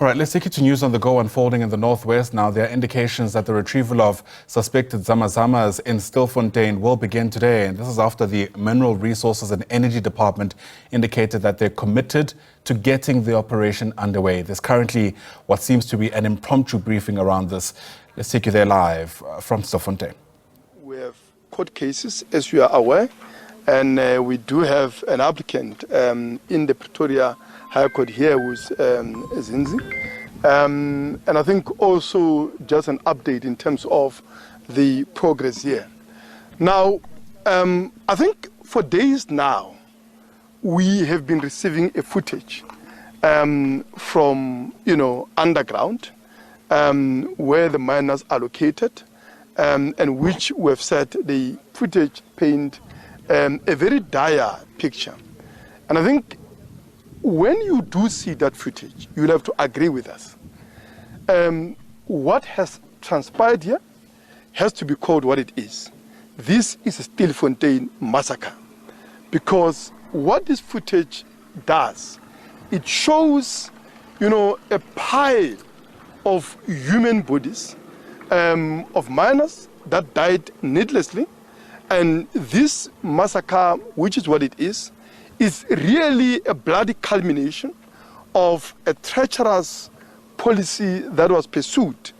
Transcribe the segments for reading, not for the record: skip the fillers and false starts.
All right, let's take you to news on the go unfolding in the northwest. Now, there are indications that the retrieval of suspected zamazamas in Stilfontein will begin today. And this is after the Mineral Resources and Energy Department indicated that they're committed to getting the operation underway. There's currently what seems to be an impromptu briefing around this. Let's take you there live from Stilfontein. We have court cases, as you are aware, and we do have an applicant in the Pretoria High Court here who's Zinzi. And I think also just an update in terms of the progress here. Now, I think for days now, we have been receiving a footage from, underground, where the miners are located, and which we have said the footage paint a very dire picture. And I think when you do see that footage, you'll have to agree with us. What has transpired here has to be called what it is. This is a Stilfontein massacre. Because what this footage does, it shows, a pile of human bodies, of miners that died needlessly. And this massacre, which is what it is really a bloody culmination of a treacherous policy that was pursued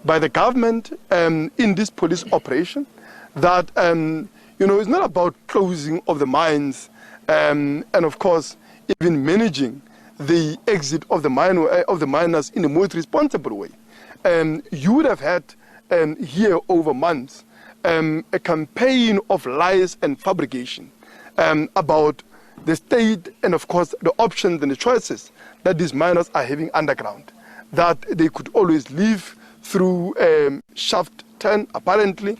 by the government in this police operation that, is not about closing of the mines and, of course, even managing the exit of the miners in the most responsible way. You would have had here over months a campaign of lies and fabrication about the state and, of course, the options and the choices that these miners are having underground, that they could always leave through shaft 10, apparently,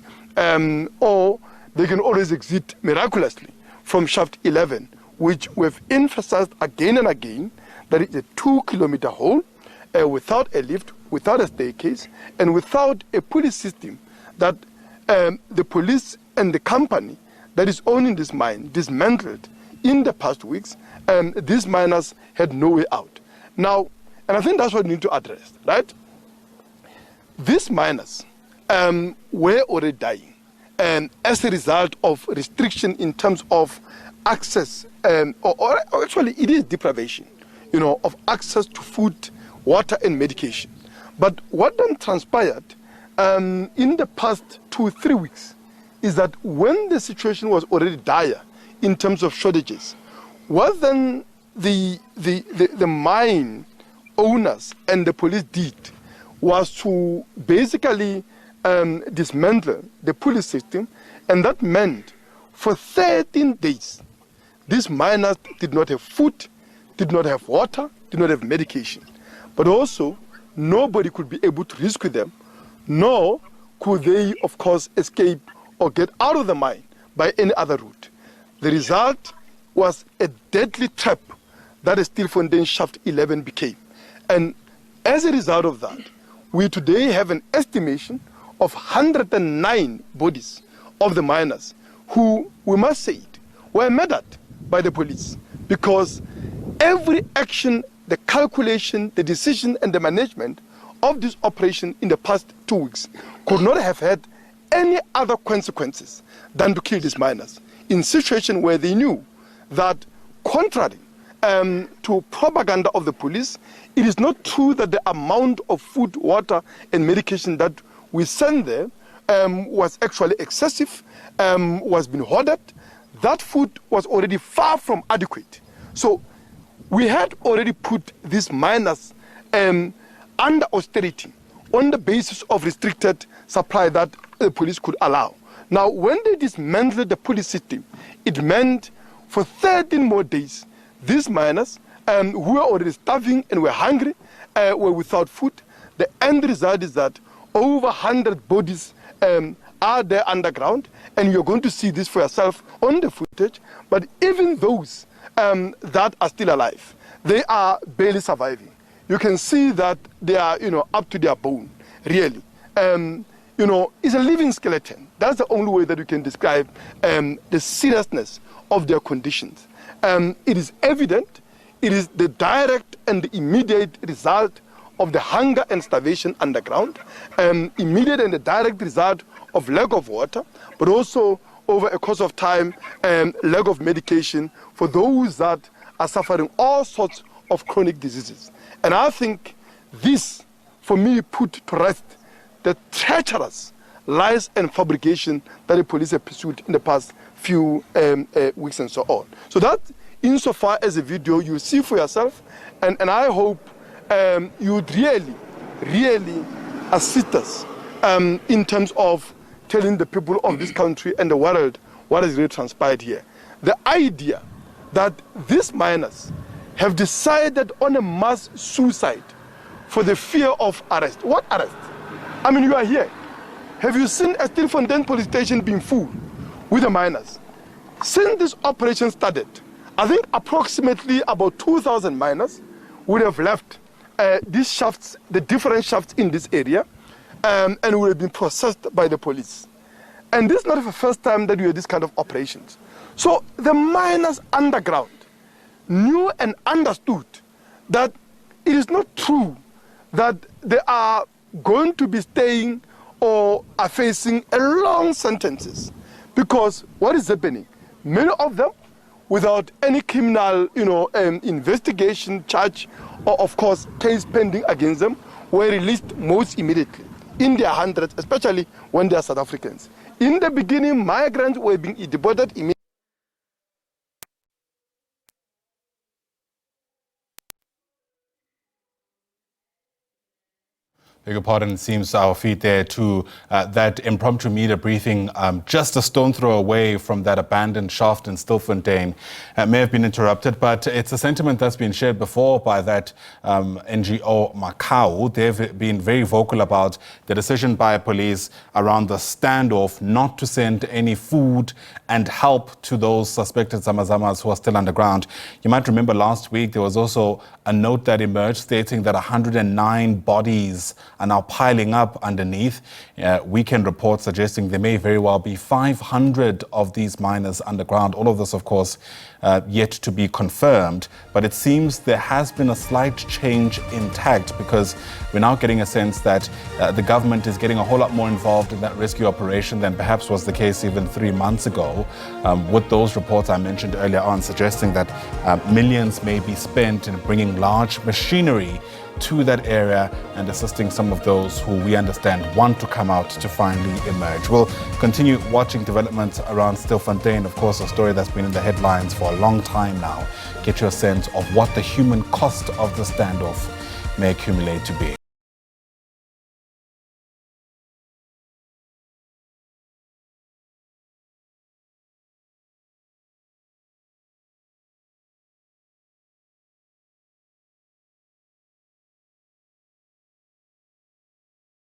or they can always exit miraculously from shaft 11, which we've emphasized again and again, that it's a 2-kilometer hole without a lift, without a staircase, and without a police system that the police and the company that is owning this mine dismantled in the past weeks, and these miners had no way out. Now, and I think that's what we need to address, right? These miners were already dying as a result of restriction in terms of access, or actually it is deprivation, of access to food, water, and medication. But what then transpired in the past 2-3 weeks is that when the situation was already dire in terms of shortages, what then the mine owners and the police did was to basically dismantle the police system, and that meant for 13 days these miners did not have food, did not have water, did not have medication, but also nobody could be able to rescue them, nor could they, of course, escape or get out of the mine by any other route. The result was a deadly trap that a Stilfontein Shaft 11 became. And as a result of that, we today have an estimation of 109 bodies of the miners who, we must say it, were murdered by the police, because every action, the calculation, the decision, and the management of this operation in the past 2 weeks could not have had any other consequences than to kill these miners, in a situation where they knew that, contrary to propaganda of the police, it is not true that the amount of food, water, and medication that we send there was actually excessive, was being hoarded. That food was already far from adequate. So we had already put these miners under austerity on the basis of restricted supply that the police could allow. Now, when they dismantled the police system, it meant for 13 more days, these miners who were already starving and were hungry, were without food. The end result is that over 100 bodies are there underground, and you're going to see this for yourself on the footage. But even those that are still alive, they are barely surviving. You can see that they are, up to their bone, really. It's a living skeleton. That's the only way that you can describe the seriousness of their conditions. It is evident, it is the direct and the immediate result of the hunger and starvation underground, immediate and the direct result of lack of water, but also over a course of time, lack of medication for those that are suffering all sorts of chronic diseases. And I think this, for me, put to rest the treacherous lies and fabrication that the police have pursued in the past few weeks and so on. So that, insofar as a video, you see for yourself, and I hope you would really assist us in terms of telling the people of this country and the world what has really transpired here. The idea that these miners have decided on a mass suicide for the fear of arrest. What arrest? I mean, you are here. Have you seen a Stilfontein police station being full with the miners? Since this operation started, I think approximately about 2,000 miners would have left these shafts, the different shafts in this area, and would have been processed by the police. And this is not the first time that we have this kind of operations. So the miners underground knew and understood that it is not true that they are going to be staying or are facing a long sentences, because what is happening? Many of them, without any criminal, investigation, charge, or of course case pending against them, were released most immediately in their hundreds, especially when they are South Africans. In the beginning, migrants were being deported immediately. Beg your pardon, it seems our feet there to that impromptu media briefing just a stone throw away from that abandoned shaft in Stilfontein may have been interrupted, but it's a sentiment that's been shared before by that NGO MACUA. They've been very vocal about the decision by police around the standoff not to send any food and help to those suspected Zamazamas who are still underground. You might remember last week there was also a note that emerged stating that 109 bodies are now piling up underneath. Weekend reports suggesting there may very well be 500 of these miners underground. All of this, of course, yet to be confirmed. But it seems there has been a slight change in tact, because we're now getting a sense that the government is getting a whole lot more involved in that rescue operation than perhaps was the case even 3 months ago, with those reports I mentioned earlier on suggesting that millions may be spent in bringing large machinery to that area and assisting some of those who we understand want to come out to finally emerge. We'll continue watching developments around Stilfontein, of course, a story that's been in the headlines for a long time now. Get you a sense of what the human cost of the standoff may accumulate to be.